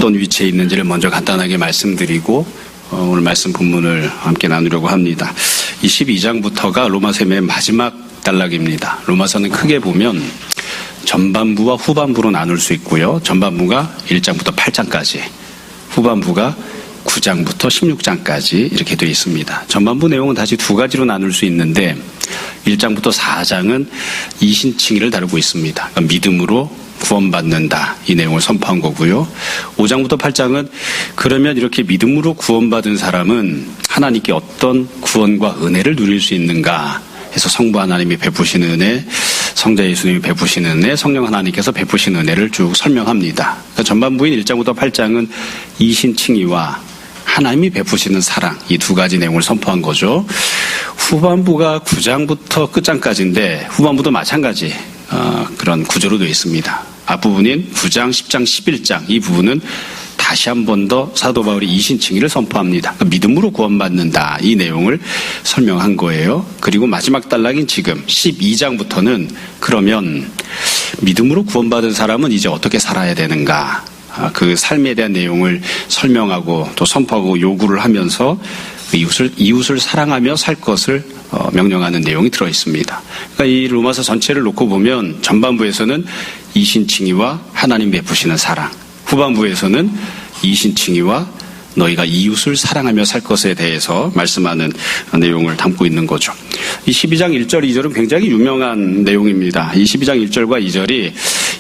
어떤 위치에 있는지를 먼저 간단하게 말씀드리고 오늘 말씀 본문을 함께 나누려고 합니다. 22장부터가 로마서의 맨 마지막 단락입니다. 로마서는 크게 보면 전반부와 후반부로 나눌 수 있고요. 전반부가 1장부터 8장까지, 후반부가 9장부터 16장까지 이렇게 되어 있습니다. 전반부 내용은 다시 두 가지로 나눌 수 있는데 1장부터 4장은 이신칭의를 다루고 있습니다. 그러니까 믿음으로 구원받는다, 이 내용을 선포한 거고요. 5장부터 8장은 그러면 이렇게 믿음으로 구원받은 사람은 하나님께 어떤 구원과 은혜를 누릴 수 있는가 해서 성부 하나님이 베푸시는 은혜, 성자 예수님이 베푸시는 은혜, 성령 하나님께서 베푸시는 은혜를 쭉 설명합니다. 그러니까 전반부인 1장부터 8장은 이신칭의와 하나님이 베푸시는 사랑, 이 두 가지 내용을 선포한 거죠. 후반부가 9장부터 끝장까지인데 후반부도 마찬가지 그런 구조로 되어 있습니다. 앞부분인 9장, 10장, 11장 이 부분은 다시 한 번 더 사도 바울이 이신칭의를 선포합니다. 그러니까 믿음으로 구원받는다, 이 내용을 설명한 거예요. 그리고 마지막 단락인 지금 12장부터는 그러면 믿음으로 구원받은 사람은 이제 어떻게 살아야 되는가, 그 삶에 대한 내용을 설명하고 또 선포하고 요구를 하면서 이웃을 사랑하며 살 것을 명령하는 내용이 들어있습니다. 그러니까 이 로마서 전체를 놓고 보면 전반부에서는 이신칭의와 하나님 베푸시는 사랑, 후반부에서는 이신칭의와 너희가 이웃을 사랑하며 살 것에 대해서 말씀하는 내용을 담고 있는 거죠. 이 12장 1절, 2절은 굉장히 유명한 내용입니다. 이 12장 1절과 2절이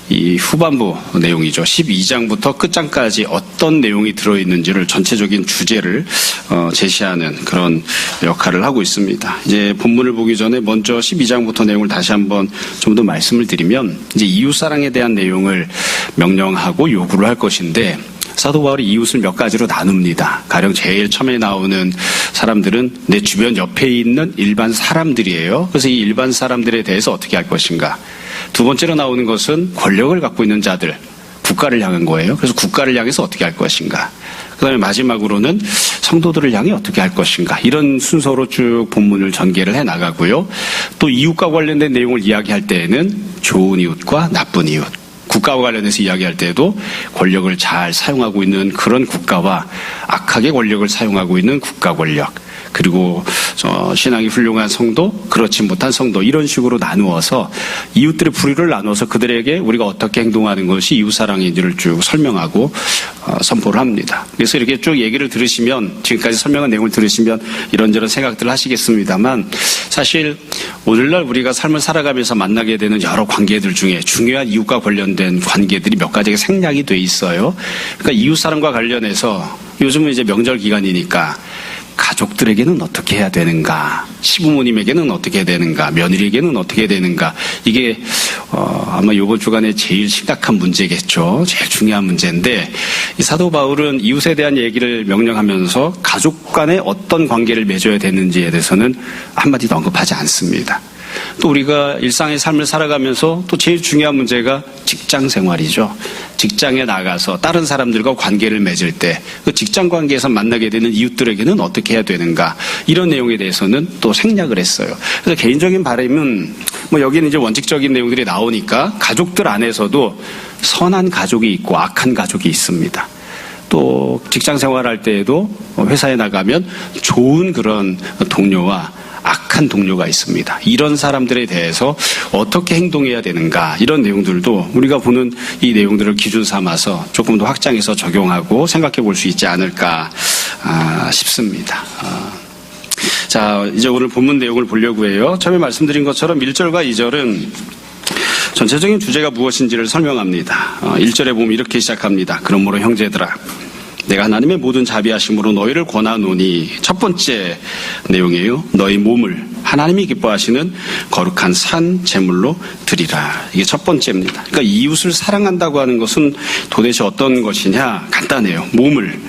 이 후반부 내용이죠. 12장부터 끝장까지 어떤 내용이 들어있는지를 전체적인 주제를 제시하는 그런 역할을 하고 있습니다. 이제 본문을 보기 전에 먼저 12장부터 내용을 다시 한번 좀 더 말씀을 드리면 이제 이웃사랑에 대한 내용을 명령하고 요구를 할 것인데 사도 바울이 이웃을 몇 가지로 나눕니다. 가령 제일 처음에 나오는 사람들은 내 주변 옆에 있는 일반 사람들이에요. 그래서 이 일반 사람들에 대해서 어떻게 할 것인가. 두 번째로 나오는 것은 권력을 갖고 있는 자들, 국가를 향한 거예요. 그래서 국가를 향해서 어떻게 할 것인가. 그 다음에 마지막으로는 성도들을 향해 어떻게 할 것인가. 이런 순서로 쭉 본문을 전개를 해 나가고요. 또 이웃과 관련된 내용을 이야기할 때에는 좋은 이웃과 나쁜 이웃, 국가와 관련해서 이야기할 때에도 권력을 잘 사용하고 있는 그런 국가와 악하게 권력을 사용하고 있는 국가 권력, 그리고 신앙이 훌륭한 성도, 그렇지 못한 성도, 이런 식으로 나누어서 이웃들의 부류를 나누어서 그들에게 우리가 어떻게 행동하는 것이 이웃사랑인지를 쭉 설명하고 선포를 합니다. 그래서 이렇게 쭉 얘기를 들으시면, 지금까지 설명한 내용을 들으시면 이런저런 생각들을 하시겠습니다만, 사실 오늘날 우리가 삶을 살아가면서 만나게 되는 여러 관계들 중에 중요한 이웃과 관련된 관계들이 몇 가지가 생략이 돼 있어요. 그러니까 이웃사랑과 관련해서 요즘은 이제 명절 기간이니까 가족들에게는 어떻게 해야 되는가, 시부모님에게는 어떻게 해야 되는가, 며느리에게는 어떻게 해야 되는가, 이게 아마 이번 주간에 제일 심각한 문제겠죠. 제일 중요한 문제인데, 이 사도 바울은 이웃에 대한 얘기를 명령하면서 가족 간에 어떤 관계를 맺어야 되는지에 대해서는 한마디도 언급하지 않습니다. 또 우리가 일상의 삶을 살아가면서 또 제일 중요한 문제가 직장 생활이죠. 직장에 나가서 다른 사람들과 관계를 맺을 때 그 직장 관계에서 만나게 되는 이웃들에게는 어떻게 해야 되는가, 이런 내용에 대해서는 또 생략을 했어요. 그래서 개인적인 바람은 여기는 이제 원칙적인 내용들이 나오니까 가족들 안에서도 선한 가족이 있고 악한 가족이 있습니다. 또 직장 생활할 때에도 회사에 나가면 좋은 그런 동료와 악한 동료가 있습니다. 이런 사람들에 대해서 어떻게 행동해야 되는가, 이런 내용들도 우리가 보는 이 내용들을 기준 삼아서 조금 더 확장해서 적용하고 생각해 볼 수 있지 않을까 싶습니다. 자, 이제 오늘 본문 내용을 보려고 해요. 처음에 말씀드린 것처럼 1절과 2절은 전체적인 주제가 무엇인지를 설명합니다. 1절에 보면 이렇게 시작합니다. 그러므로 형제들아, 내가 하나님의 모든 자비하심으로 너희를 권하노니, 첫 번째 내용이에요. 너희 몸을 하나님이 기뻐하시는 거룩한 산 제물로 드리라. 이게 첫 번째입니다. 그러니까 이웃을 사랑한다고 하는 것은 도대체 어떤 것이냐? 간단해요. 몸을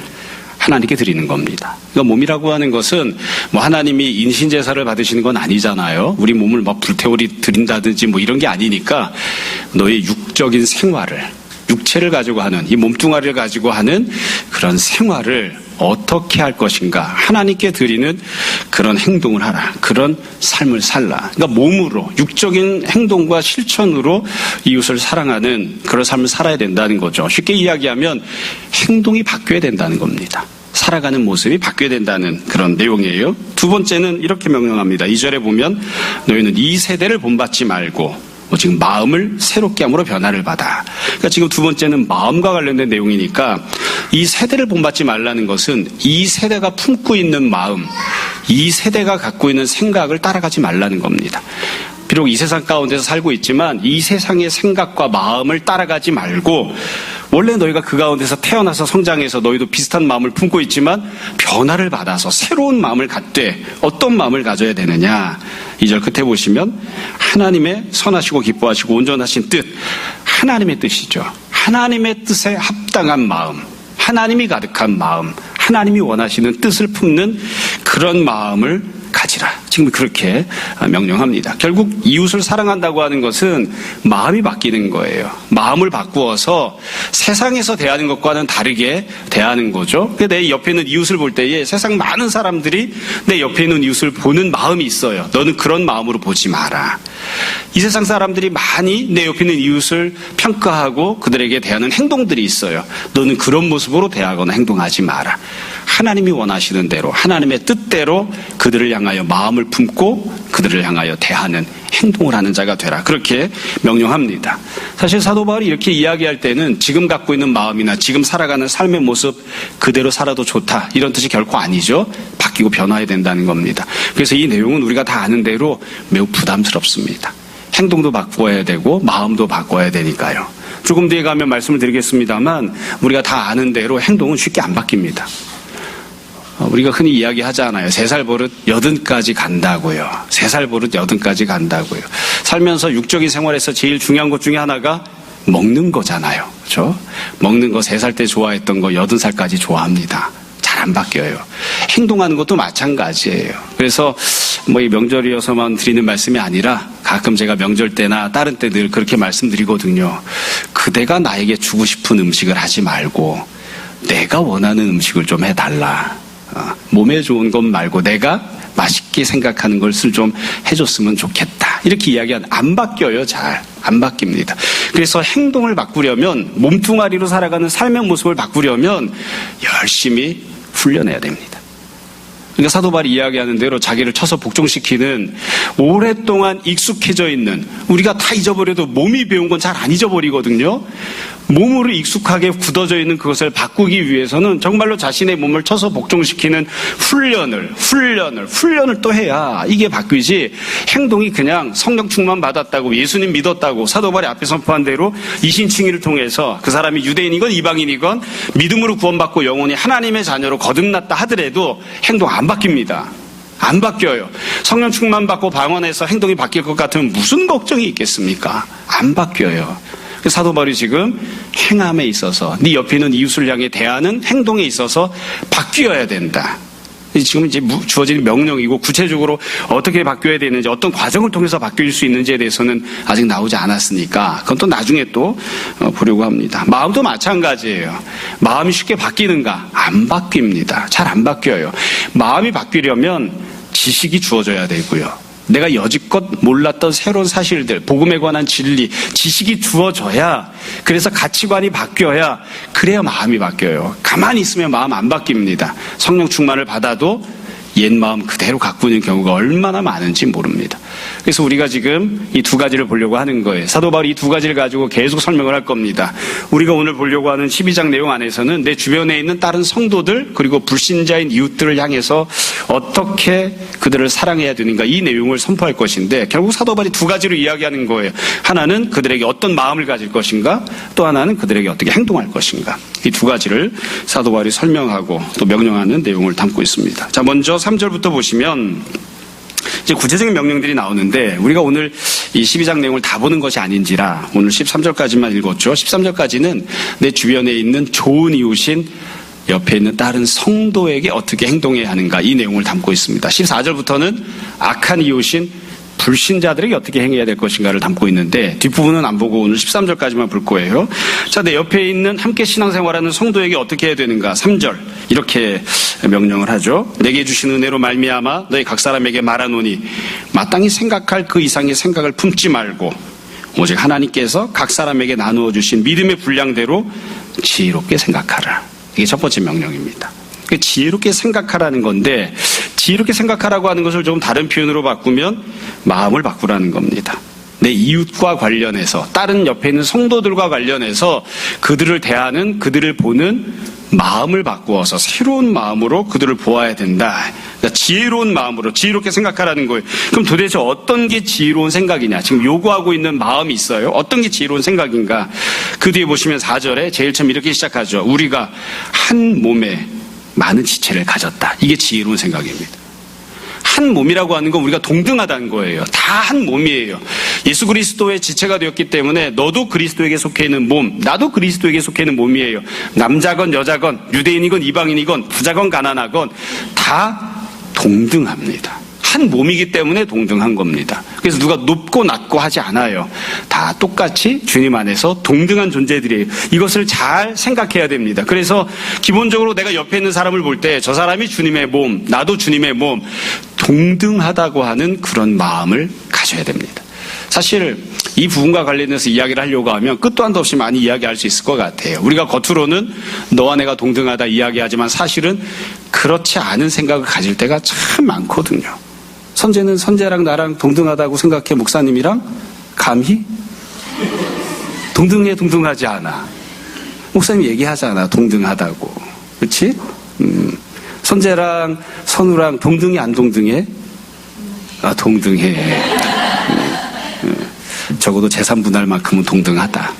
하나님께 드리는 겁니다. 그러니까 몸이라고 하는 것은 하나님이 인신제사를 받으시는 건 아니잖아요. 우리 몸을 불태워 드린다든지 이런 게 아니니까 너의 육적인 생활을, 육체를 가지고 하는, 이 몸뚱아리를 가지고 하는 그런 생활을 어떻게 할 것인가, 하나님께 드리는 그런 행동을 하라. 그런 삶을 살라. 그러니까 몸으로, 육적인 행동과 실천으로 이웃을 사랑하는 그런 삶을 살아야 된다는 거죠. 쉽게 이야기하면 행동이 바뀌어야 된다는 겁니다. 살아가는 모습이 바뀌어야 된다는 그런 내용이에요. 두 번째는 이렇게 명령합니다. 2절에 보면 너희는 이 세대를 본받지 말고 지금 마음을 새롭게 함으로 변화를 받아. 그러니까 지금 두 번째는 마음과 관련된 내용이니까 이 세대를 본받지 말라는 것은 이 세대가 품고 있는 마음, 이 세대가 갖고 있는 생각을 따라가지 말라는 겁니다. 비록 이 세상 가운데서 살고 있지만 이 세상의 생각과 마음을 따라가지 말고 원래 너희가 그 가운데서 태어나서 성장해서 너희도 비슷한 마음을 품고 있지만 변화를 받아서 새로운 마음을 갖되 어떤 마음을 가져야 되느냐. 2절 끝에 보시면 하나님의 선하시고 기뻐하시고 온전하신 뜻, 하나님의 뜻이죠. 하나님의 뜻에 합당한 마음, 하나님이 가득한 마음, 하나님이 원하시는 뜻을 품는 그런 마음을 가지라. 지금 그렇게 명령합니다. 결국 이웃을 사랑한다고 하는 것은 마음이 바뀌는 거예요. 마음을 바꾸어서 세상에서 대하는 것과는 다르게 대하는 거죠. 내 옆에 있는 이웃을 볼 때에 세상 많은 사람들이 내 옆에 있는 이웃을 보는 마음이 있어요. 너는 그런 마음으로 보지 마라. 이 세상 사람들이 많이 내 옆에 있는 이웃을 평가하고 그들에게 대하는 행동들이 있어요. 너는 그런 모습으로 대하거나 행동하지 마라. 하나님이 원하시는 대로 하나님의 뜻대로 그들을 향하여 마음을 품고 그들을 향하여 대하는 행동을 하는 자가 되라. 그렇게 명령합니다. 사실 사도 바울이 이렇게 이야기할 때는 지금 갖고 있는 마음이나 지금 살아가는 삶의 모습 그대로 살아도 좋다 이런 뜻이 결코 아니죠. 바뀌고 변화해야 된다는 겁니다. 그래서 이 내용은 우리가 다 아는 대로 매우 부담스럽습니다. 행동도 바꿔야 되고 마음도 바꿔야 되니까요. 조금 뒤에 가면 말씀을 드리겠습니다만 우리가 다 아는 대로 행동은 쉽게 안 바뀝니다. 우리가 흔히 이야기하잖아요. 3살 버릇 80까지 간다고요. 3살 버릇 80까지 간다고요. 살면서 육적인 생활에서 제일 중요한 것 중에 하나가 먹는 거잖아요. 그렇죠? 먹는 거 3살 때 좋아했던 거 80살까지 좋아합니다. 잘 안 바뀌어요. 행동하는 것도 마찬가지예요. 그래서 이 명절이어서만 드리는 말씀이 아니라 가끔 제가 명절 때나 다른 때 늘 그렇게 말씀드리거든요. 그대가 나에게 주고 싶은 음식을 하지 말고 내가 원하는 음식을 좀 해달라. 몸에 좋은 것 말고 내가 맛있게 생각하는 것을 좀 해줬으면 좋겠다. 이렇게 이야기하면 안 바뀌어요. 잘 안 바뀝니다. 그래서 행동을 바꾸려면 몸뚱아리로 살아가는 삶의 모습을 바꾸려면 열심히 훈련해야 됩니다. 그러니까 사도 바울이 이야기하는 대로 자기를 쳐서 복종시키는 오랫동안 익숙해져 있는 우리가 다 잊어버려도 몸이 배운 건 잘 안 잊어버리거든요. 몸으로 익숙하게 굳어져 있는 그것을 바꾸기 위해서는 정말로 자신의 몸을 쳐서 복종시키는 훈련을 또 해야 이게 바뀌지 행동이 그냥 성령 충만 받았다고 예수님 믿었다고 사도 바울이 앞에 선포한 대로 이신칭의를 통해서 그 사람이 유대인이건 이방인이건 믿음으로 구원받고 영원히 하나님의 자녀로 거듭났다 하더라도 행동 안 바뀝니다. 안 바뀌어요. 성령 충만 받고 방언해서 행동이 바뀔 것 같으면 무슨 걱정이 있겠습니까? 안 바뀌어요. 사도 바울이 지금 행함에 있어서 네 옆에 있는 이웃을 향해 대하는 행동에 있어서 바뀌어야 된다. 지금 이제 주어진 명령이고 구체적으로 어떻게 바뀌어야 되는지 어떤 과정을 통해서 바뀔 수 있는지에 대해서는 아직 나오지 않았으니까 그건 또 나중에 또 보려고 합니다. 마음도 마찬가지예요. 마음이 쉽게 바뀌는가? 안 바뀝니다. 잘 안 바뀌어요. 마음이 바뀌려면 지식이 주어져야 되고요. 내가 여지껏 몰랐던 새로운 사실들, 복음에 관한 진리, 지식이 주어져야 그래서 가치관이 바뀌어야 그래야 마음이 바뀌어요. 가만히 있으면 마음 안 바뀝니다. 성령 충만을 받아도 옛 마음 그대로 갖고 있는 경우가 얼마나 많은지 모릅니다. 그래서 우리가 지금 이 두 가지를 보려고 하는 거예요. 사도 바울이 이 두 가지를 가지고 계속 설명을 할 겁니다. 우리가 오늘 보려고 하는 12장 내용 안에서는 내 주변에 있는 다른 성도들 그리고 불신자인 이웃들을 향해서 어떻게 그들을 사랑해야 되는가 이 내용을 선포할 것인데 결국 사도 바울이 두 가지로 이야기하는 거예요. 하나는 그들에게 어떤 마음을 가질 것인가 또 하나는 그들에게 어떻게 행동할 것인가 이 두 가지를 사도 바울이 설명하고 또 명령하는 내용을 담고 있습니다. 자, 먼저 3절부터 보시면 이제 구체적인 명령들이 나오는데 우리가 오늘 이 12장 내용을 다 보는 것이 아닌지라 오늘 13절까지만 읽었죠. 13절까지는 내 주변에 있는 좋은 이웃인 옆에 있는 다른 성도에게 어떻게 행동해야 하는가 이 내용을 담고 있습니다. 14절부터는 악한 이웃인 불신자들에게 어떻게 행해야 될 것인가를 담고 있는데 뒷부분은 안 보고 오늘 13절까지만 볼 거예요. 자, 내 옆에 있는 함께 신앙생활하는 성도에게 어떻게 해야 되는가? 3절 이렇게 명령을 하죠. 내게 주신 은혜로 말미암아 너희 각 사람에게 말하노니 마땅히 생각할 그 이상의 생각을 품지 말고 오직 하나님께서 각 사람에게 나누어 주신 믿음의 분량대로 지혜롭게 생각하라. 이게 첫 번째 명령입니다. 지혜롭게 생각하라는 건데 지혜롭게 생각하라고 하는 것을 조금 다른 표현으로 바꾸면 마음을 바꾸라는 겁니다. 내 이웃과 관련해서 다른 옆에 있는 성도들과 관련해서 그들을 대하는 그들을 보는 마음을 바꾸어서 새로운 마음으로 그들을 보아야 된다. 그러니까 지혜로운 마음으로 지혜롭게 생각하라는 거예요. 그럼 도대체 어떤 게 지혜로운 생각이냐? 지금 요구하고 있는 마음이 있어요. 어떤 게 지혜로운 생각인가? 그 뒤에 보시면 4절에 제일 처음 이렇게 시작하죠. 우리가 한 몸에 많은 지체를 가졌다. 이게 지혜로운 생각입니다. 한 몸이라고 하는 건 우리가 동등하다는 거예요. 다 한 몸이에요. 예수 그리스도의 지체가 되었기 때문에 너도 그리스도에게 속해 있는 몸, 나도 그리스도에게 속해 있는 몸이에요. 남자건 여자건 유대인이건 이방인이건 부자건 가난하건 다 동등합니다. 한 몸이기 때문에 동등한 겁니다. 그래서 누가 높고 낮고 하지 않아요. 다 똑같이 주님 안에서 동등한 존재들이에요. 이것을 잘 생각해야 됩니다. 그래서 기본적으로 내가 옆에 있는 사람을 볼 때 저 사람이 주님의 몸, 나도 주님의 몸, 동등하다고 하는 그런 마음을 가져야 됩니다. 사실 이 부분과 관련해서 이야기를 하려고 하면 끝도 한도 없이 많이 이야기할 수 있을 것 같아요. 우리가 겉으로는 너와 내가 동등하다 이야기하지만 사실은 그렇지 않은 생각을 가질 때가 참 많거든요. 선재는 선재랑 나랑 동등하다고 생각해. 목사님이랑 감히? 동등하지 않아. 목사님 얘기하잖아. 동등하다고. 그렇지? 선재랑 선우랑 동등해 안 동등해? 아, 동등해. 적어도 재산분할만큼은 동등하다.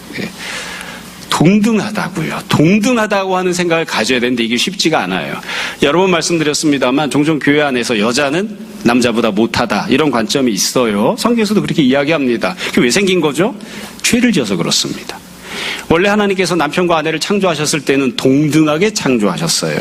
동등하다고요. 동등하다고 하는 생각을 가져야 되는데 이게 쉽지가 않아요. 여러 번 말씀드렸습니다만 종종 교회 안에서 여자는 남자보다 못하다 이런 관점이 있어요. 성경에서도 그렇게 이야기합니다. 그게 왜 생긴 거죠? 죄를 지어서 그렇습니다. 원래 하나님께서 남편과 아내를 창조하셨을 때는 동등하게 창조하셨어요.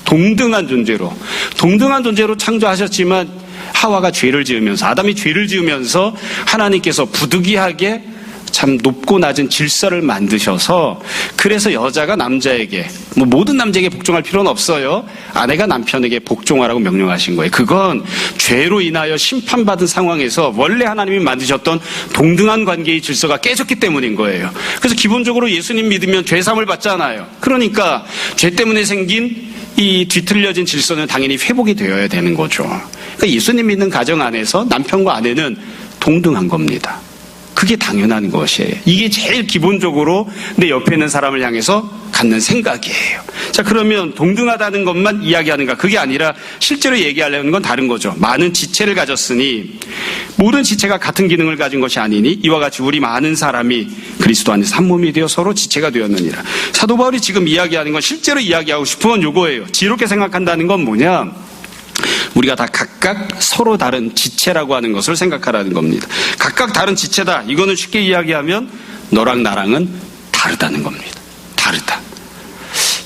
동등한 존재로 창조하셨지만 하와가 죄를 지으면서 아담이 죄를 지으면서 하나님께서 부득이하게 참 높고 낮은 질서를 만드셔서 그래서 여자가 남자에게 모든 남자에게 복종할 필요는 없어요. 아내가 남편에게 복종하라고 명령하신 거예요. 그건 죄로 인하여 심판받은 상황에서 원래 하나님이 만드셨던 동등한 관계의 질서가 깨졌기 때문인 거예요. 그래서 기본적으로 예수님 믿으면 죄사함을 받잖아요. 그러니까 죄 때문에 생긴 이 뒤틀려진 질서는 당연히 회복이 되어야 되는 거죠. 그러니까 예수님 믿는 가정 안에서 남편과 아내는 동등한 겁니다. 그게 당연한 것이에요. 이게 제일 기본적으로 내 옆에 있는 사람을 향해서 갖는 생각이에요. 자, 그러면 동등하다는 것만 이야기하는가? 그게 아니라 실제로 얘기하려는 건 다른 거죠. 많은 지체를 가졌으니 모든 지체가 같은 기능을 가진 것이 아니니 이와 같이 우리 많은 사람이 그리스도 안에서 한 몸이 되어 서로 지체가 되었느니라. 사도 바울이 지금 이야기하는 건 실제로 이야기하고 싶은 건 요거예요. 지혜롭게 생각한다는 건 뭐냐? 우리가 다 각각 서로 다른 지체라고 하는 것을 생각하라는 겁니다. 각각 다른 지체다. 이거는 쉽게 이야기하면 너랑 나랑은 다르다는 겁니다. 다르다.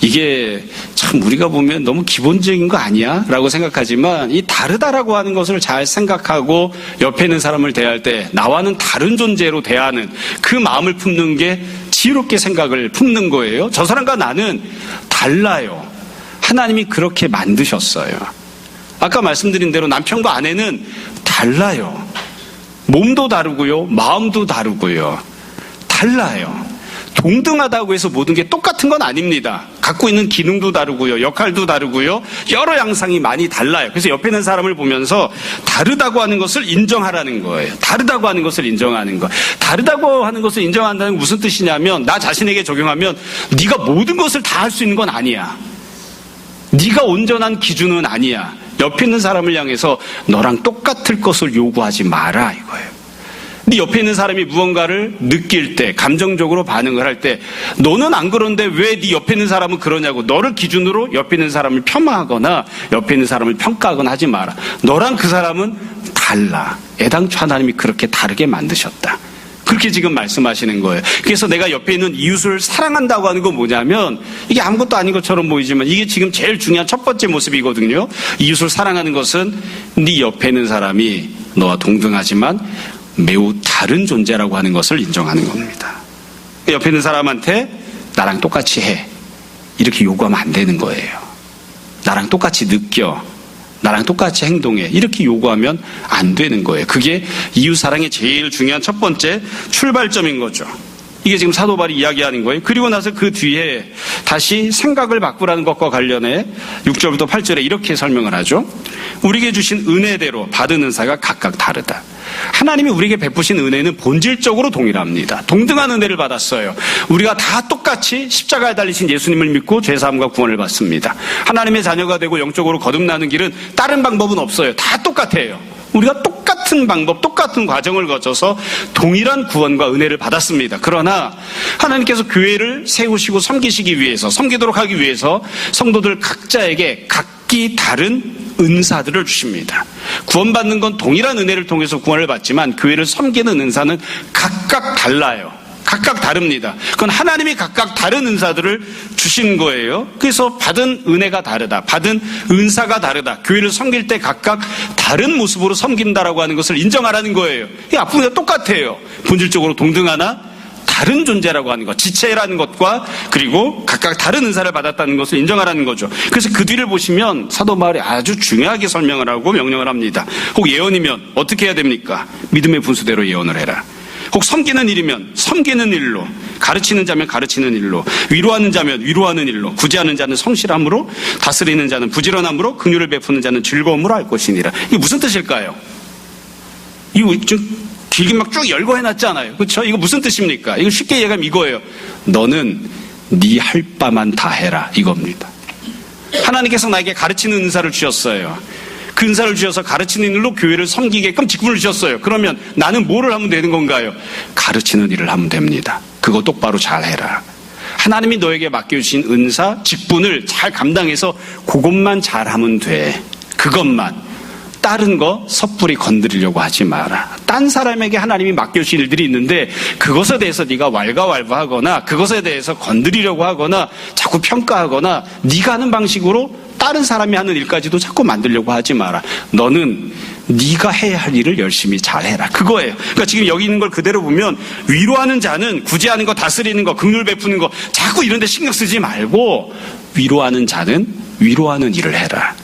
이게 참 우리가 보면 너무 기본적인 거 아니야? 라고 생각하지만 이 다르다라고 하는 것을 잘 생각하고 옆에 있는 사람을 대할 때 나와는 다른 존재로 대하는 그 마음을 품는 게 지혜롭게 생각을 품는 거예요. 저 사람과 나는 달라요. 하나님이 그렇게 만드셨어요. 아까 말씀드린 대로 남편과 아내는 달라요. 몸도 다르고요. 마음도 다르고요. 달라요. 동등하다고 해서 모든 게 똑같은 건 아닙니다. 갖고 있는 기능도 다르고요. 역할도 다르고요. 여러 양상이 많이 달라요. 그래서 옆에 있는 사람을 보면서 다르다고 하는 것을 인정하라는 거예요. 다르다고 하는 것을 인정하는 거. 다르다고 하는 것을 인정한다는 게 무슨 뜻이냐면 나 자신에게 적용하면 네가 모든 것을 다 할 수 있는 건 아니야. 네가 온전한 기준은 아니야. 옆에 있는 사람을 향해서 너랑 똑같을 것을 요구하지 마라 이거예요. 네 옆에 있는 사람이 무언가를 느낄 때 감정적으로 반응을 할 때 너는 안 그런데 왜 네 옆에 있는 사람은 그러냐고 너를 기준으로 옆에 있는 사람을 폄하하거나 옆에 있는 사람을 평가하거나 하지 마라. 너랑 그 사람은 달라. 애당초 하나님이 그렇게 다르게 만드셨다. 그렇게 그렇게 지금 말씀하시는 거예요. 그래서 내가 옆에 있는 이웃을 사랑한다고 하는 건 뭐냐면 이게 아무것도 아닌 것처럼 보이지만 이게 지금 제일 중요한 첫 번째 모습이거든요. 이웃을 사랑하는 것은 네 옆에 있는 사람이 너와 동등하지만 매우 다른 존재라고 하는 것을 인정하는 겁니다. 옆에 있는 사람한테 나랑 똑같이 해. 이렇게 요구하면 안 되는 거예요. 나랑 똑같이 느껴. 나랑 똑같이 행동해. 이렇게 요구하면 안 되는 거예요. 그게 이웃 사랑의 제일 중요한 첫 번째 출발점인 거죠. 이게 지금 사도 바울이 이야기하는 거예요. 그리고 나서 그 뒤에 다시 생각을 바꾸라는 것과 관련해 6절부터 8절에 이렇게 설명을 하죠. 우리에게 주신 은혜대로 받은 은사가 각각 다르다. 하나님이 우리에게 베푸신 은혜는 본질적으로 동일합니다. 동등한 은혜를 받았어요. 우리가 다 똑같이 십자가에 달리신 예수님을 믿고 죄사함과 구원을 받습니다. 하나님의 자녀가 되고 영적으로 거듭나는 길은 다른 방법은 없어요. 다 똑같아요. 우리가 똑같은 방법, 똑같은 과정을 거쳐서 동일한 구원과 은혜를 받았습니다. 그러나 하나님께서 교회를 세우시고 섬기시기 위해서, 섬기도록 하기 위해서 성도들 각자에게 각기 다른 은사들을 주십니다. 구원받는 건 동일한 은혜를 통해서 구원을 받지만 교회를 섬기는 은사는 각각 달라요. 각각 다릅니다. 그건 하나님이 각각 다른 은사들을 주신 거예요. 그래서 받은 은혜가 다르다. 받은 은사가 다르다. 교회를 섬길 때 각각 다른 모습으로 섬긴다라고 하는 것을 인정하라는 거예요. 이 앞부분이 똑같아요. 본질적으로 동등하나 다른 존재라고 하는 것, 지체라는 것과 그리고 각각 다른 은사를 받았다는 것을 인정하라는 거죠. 그래서 그 뒤를 보시면 사도 바울이 아주 중요하게 설명을 하고 명령을 합니다. 혹 예언이면 어떻게 해야 됩니까? 믿음의 분수대로 예언을 해라. 혹 섬기는 일이면 섬기는 일로, 가르치는 자면 가르치는 일로, 위로하는 자면 위로하는 일로, 구제하는 자는 성실함으로, 다스리는 자는 부지런함으로, 긍휼을 베푸는 자는 즐거움으로 할 것이니라. 이게 무슨 뜻일까요? 이거 좀 길게 막 쭉 열거 해놨잖아요. 그렇죠? 이거 무슨 뜻입니까? 이거 쉽게 얘기하면 이거예요. 너는 네 할 바만 다 해라. 이겁니다. 하나님께서 나에게 가르치는 은사를 주셨어요. 그 은사를 주셔서 가르치는 일로 교회를 섬기게끔 직분을 주셨어요. 그러면 나는 뭐를 하면 되는 건가요? 가르치는 일을 하면 됩니다. 그거 똑바로 잘 해라. 하나님이 너에게 맡겨주신 은사, 직분을 잘 감당해서 그것만 잘하면 돼. 그것만. 다른 거 섣불리 건드리려고 하지 마라. 딴 사람에게 하나님이 맡겨주신 일들이 있는데 그것에 대해서 네가 왈가왈부하거나 그것에 대해서 건드리려고 하거나 자꾸 평가하거나 네가 하는 방식으로 다른 사람이 하는 일까지도 자꾸 만들려고 하지 마라. 너는 네가 해야 할 일을 열심히 잘해라. 그거예요. 그러니까 지금 여기 있는 걸 그대로 보면 위로하는 자는 구제하는 거, 다스리는 거, 긍휼 베푸는 거 자꾸 이런 데 신경 쓰지 말고 위로하는 자는 위로하는 일을 해라.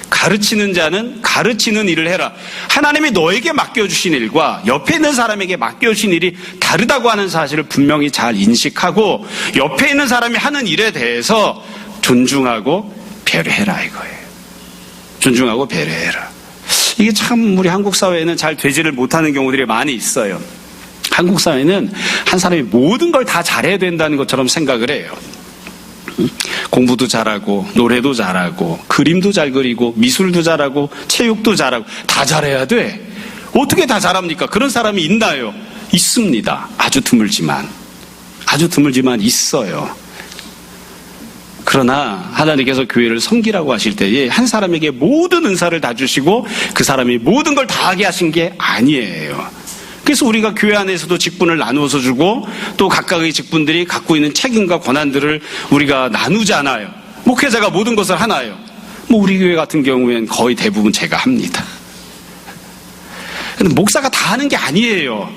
가르치는 자는 가르치는 일을 해라. 하나님이 너에게 맡겨주신 일과 옆에 있는 사람에게 맡겨주신 일이 다르다고 하는 사실을 분명히 잘 인식하고 옆에 있는 사람이 하는 일에 대해서 존중하고 배려해라 이거예요. 존중하고 배려해라. 이게 참 우리 한국 사회에는 잘 되지를 못하는 경우들이 많이 있어요. 한국 사회는 한 사람이 모든 걸 다 잘해야 된다는 것처럼 생각을 해요. 공부도 잘하고 노래도 잘하고 그림도 잘 그리고 미술도 잘하고 체육도 잘하고 다 잘해야 돼. 어떻게 다 잘합니까? 그런 사람이 있나요? 있습니다. 아주 드물지만 있어요. 그러나 하나님께서 교회를 섬기라고 하실 때에 한 사람에게 모든 은사를 다 주시고 그 사람이 모든 걸 다 하게 하신 게 아니에요. 그래서 우리가 교회 안에서도 직분을 나누어서 주고 또 각각의 직분들이 갖고 있는 책임과 권한들을 우리가 나누잖아요. 목회자가 모든 것을 하나요? 우리 교회 같은 경우엔 거의 대부분 제가 합니다. 근데 목사가 다 하는 게 아니에요.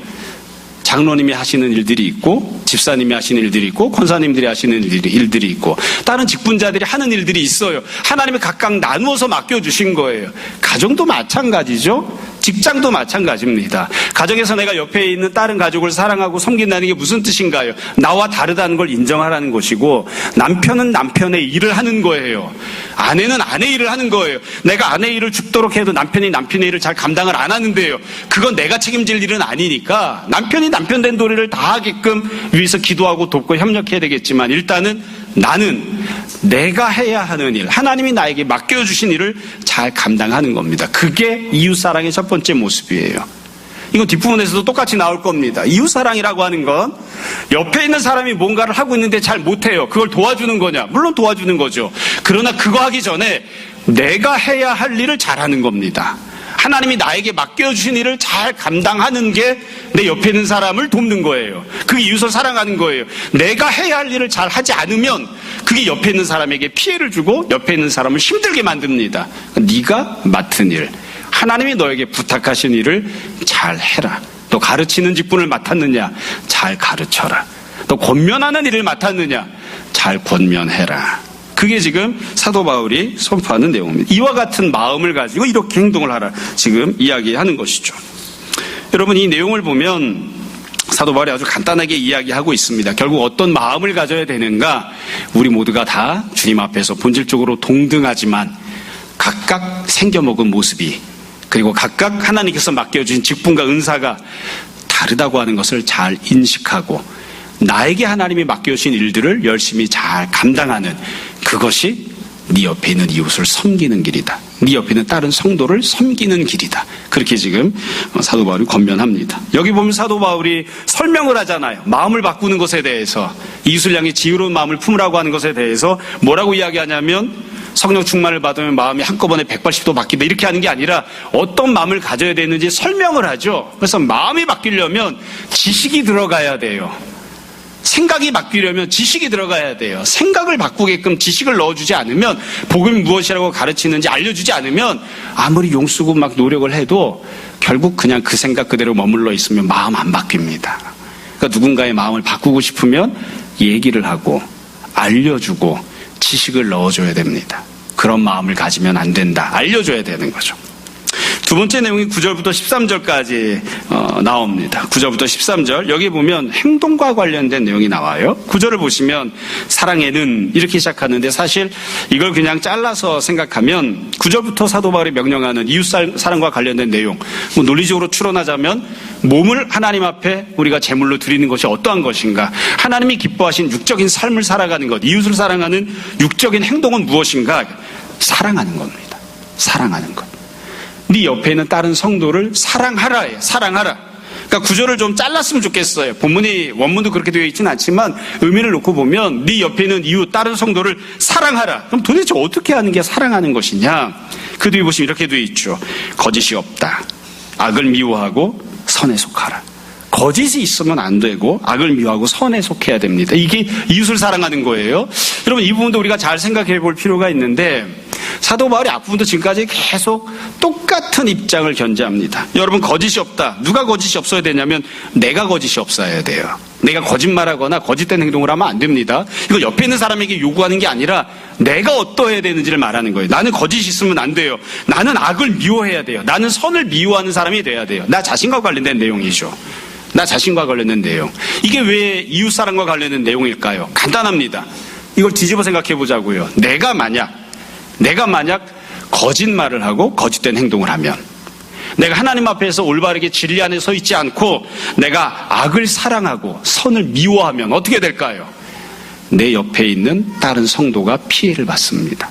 장로님이 하시는 일들이 있고 집사님이 하시는 일들이 있고 권사님들이 하시는 일들이 있고 다른 직분자들이 하는 일들이 있어요. 하나님이 각각 나누어서 맡겨주신 거예요. 가정도 마찬가지죠. 직장도 마찬가지입니다. 가정에서 내가 옆에 있는 다른 가족을 사랑하고 섬긴다는 게 무슨 뜻인가요? 나와 다르다는 걸 인정하라는 것이고 남편은 남편의 일을 하는 거예요. 아내는 아내 일을 하는 거예요. 내가 아내 일을 죽도록 해도 남편이 남편의 일을 잘 감당을 안 하는데요. 그건 내가 책임질 일은 아니니까 남편이 남편 된 도리를 다 하게끔 위해서 기도하고 돕고 협력해야 되겠지만 일단은 나는 내가 해야 하는 일, 하나님이 나에게 맡겨주신 일을 잘 감당하는 겁니다. 그게 이웃사랑의 첫 번째 모습이에요. 이건 뒷부분에서도 똑같이 나올 겁니다. 이웃사랑이라고 하는 건 옆에 있는 사람이 뭔가를 하고 있는데 잘 못해요. 그걸 도와주는 거냐? 물론 도와주는 거죠. 그러나 그거 하기 전에 내가 해야 할 일을 잘하는 겁니다. 하나님이 나에게 맡겨주신 일을 잘 감당하는 게 내 옆에 있는 사람을 돕는 거예요. 그 이웃을 사랑하는 거예요. 내가 해야 할 일을 잘 하지 않으면 그게 옆에 있는 사람에게 피해를 주고 옆에 있는 사람을 힘들게 만듭니다. 네가 맡은 일, 하나님이 너에게 부탁하신 일을 잘 해라. 또 가르치는 직분을 맡았느냐? 잘 가르쳐라. 또 권면하는 일을 맡았느냐? 잘 권면해라. 그게 지금 사도 바울이 선포하는 내용입니다. 이와 같은 마음을 가지고 이렇게 행동을 하라. 지금 이야기하는 것이죠. 여러분, 이 내용을 보면 사도 바울이 아주 간단하게 이야기하고 있습니다. 결국 어떤 마음을 가져야 되는가? 우리 모두가 다 주님 앞에서 본질적으로 동등하지만 각각 생겨먹은 모습이, 그리고 각각 하나님께서 맡겨주신 직분과 은사가 다르다고 하는 것을 잘 인식하고 나에게 하나님이 맡겨주신 일들을 열심히 잘 감당하는, 그것이 네 옆에 있는 이웃을 섬기는 길이다. 네 옆에 있는 다른 성도를 섬기는 길이다. 그렇게 지금 사도 바울이 권면합니다. 여기 보면 사도 바울이 설명을 하잖아요. 마음을 바꾸는 것에 대해서, 이웃을 향해 지혜로운 마음을 품으라고 하는 것에 대해서 뭐라고 이야기하냐면, 성령 충만을 받으면 마음이 한꺼번에 180도 바뀐다, 이렇게 하는 게 아니라 어떤 마음을 가져야 되는지 설명을 하죠. 그래서 마음이 바뀌려면 지식이 들어가야 돼요. 생각이 바뀌려면 지식이 들어가야 돼요. 생각을 바꾸게끔 지식을 넣어주지 않으면, 복음이 무엇이라고 가르치는지 알려주지 않으면 아무리 용쓰고 막 노력을 해도 결국 그냥 그 생각 그대로 머물러 있으면 마음 안 바뀝니다. 그러니까 누군가의 마음을 바꾸고 싶으면 얘기를 하고 알려주고 지식을 넣어줘야 됩니다. 그런 마음을 가지면 안 된다. 알려줘야 되는 거죠. 두 번째 내용이 9절부터 13절까지 나옵니다. 9절부터 13절, 여기 보면 행동과 관련된 내용이 나와요. 9절을 보시면 사랑에는 이렇게 시작하는데, 사실 이걸 그냥 잘라서 생각하면 9절부터 사도 바울이 명령하는 이웃 사랑과 관련된 내용, 논리적으로 추론하자면 몸을 하나님 앞에 우리가 제물로 드리는 것이 어떠한 것인가, 하나님이 기뻐하신 육적인 삶을 살아가는 것, 이웃을 사랑하는 육적인 행동은 무엇인가, 사랑하는 겁니다. 사랑하는 것. 네 옆에 있는 다른 성도를 사랑하라예요. 사랑하라. 그러니까 구절을 좀 잘랐으면 좋겠어요. 본문이, 원문도 그렇게 되어 있지는 않지만 의미를 놓고 보면 네 옆에 있는 이웃 다른 성도를 사랑하라. 그럼 도대체 어떻게 하는 게 사랑하는 것이냐? 그 뒤에 보시면 이렇게 되어 있죠. 거짓이 없다. 악을 미워하고 선에 속하라. 거짓이 있으면 안 되고 악을 미워하고 선에 속해야 됩니다. 이게 이웃을 사랑하는 거예요. 여러분, 이 부분도 우리가 잘 생각해 볼 필요가 있는데, 사도 바울이 앞부분도 지금까지 계속 똑같은 입장을 견지합니다. 여러분, 거짓이 없다. 누가 거짓이 없어야 되냐면 내가 거짓이 없어야 돼요. 내가 거짓말하거나 거짓된 행동을 하면 안 됩니다. 이거 옆에 있는 사람에게 요구하는 게 아니라 내가 어떠해야 되는지를 말하는 거예요. 나는 거짓이 있으면 안 돼요. 나는 악을 미워해야 돼요. 나는 선을 미워하는 사람이 돼야 돼요. 나 자신과 관련된 내용이죠. 나 자신과 관련된 내용. 이게 왜 이웃사랑과 관련된 내용일까요? 간단합니다. 이걸 뒤집어 생각해 보자고요. 내가 만약 거짓말을 하고 거짓된 행동을 하면, 내가 하나님 앞에서 올바르게 진리 안에 서 있지 않고 내가 악을 사랑하고 선을 미워하면 어떻게 될까요? 내 옆에 있는 다른 성도가 피해를 받습니다.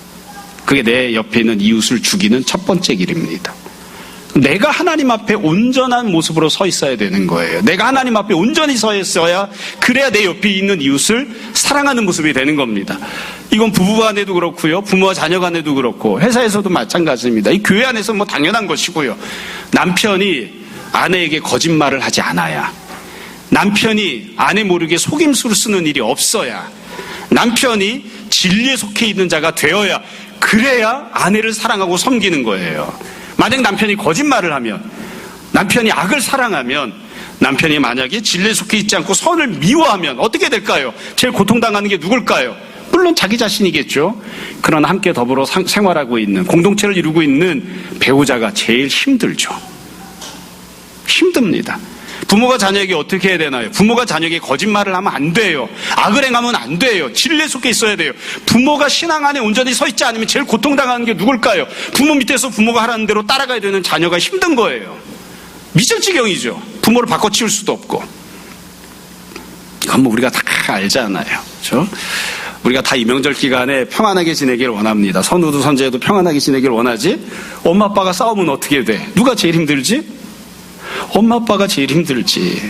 그게 내 옆에 있는 이웃을 죽이는 첫 번째 길입니다. 내가 하나님 앞에 온전한 모습으로 서 있어야 되는 거예요. 내가 하나님 앞에 온전히 서 있어야, 그래야 내 옆에 있는 이웃을 사랑하는 모습이 되는 겁니다. 이건 부부 간에도 그렇고요, 부모와 자녀 간에도 그렇고, 회사에서도 마찬가지입니다. 이 교회 안에서 뭐 당연한 것이고요. 남편이 아내에게 거짓말을 하지 않아야, 남편이 아내 모르게 속임수를 쓰는 일이 없어야, 남편이 진리에 속해 있는 자가 되어야, 그래야 아내를 사랑하고 섬기는 거예요. 만약 남편이 거짓말을 하면, 남편이 악을 사랑하면, 남편이 만약에 진리에 속해 있지 않고 선을 미워하면 어떻게 될까요? 제일 고통당하는 게 누굴까요? 물론 자기 자신이겠죠. 그러나 함께 더불어 생활하고 있는, 공동체를 이루고 있는 배우자가 제일 힘들죠. 힘듭니다. 부모가 자녀에게 어떻게 해야 되나요? 부모가 자녀에게 거짓말을 하면 안 돼요. 악을 행하면 안 돼요. 진리에 속해 있어야 돼요. 부모가 신앙 안에 온전히 서 있지 않으면 제일 고통당하는 게 누굴까요? 부모 밑에서 부모가 하라는 대로 따라가야 되는 자녀가 힘든 거예요. 미칠 지경이죠. 부모를 바꿔치울 수도 없고. 이건 뭐 우리가 다 알잖아요. 그렇죠? 우리가 다 이 명절 기간에 평안하게 지내기를 원합니다. 선우도 선재도 평안하게 지내기를 원하지? 엄마 아빠가 싸우면 어떻게 돼? 누가 제일 힘들지? 엄마 아빠가 제일 힘들지.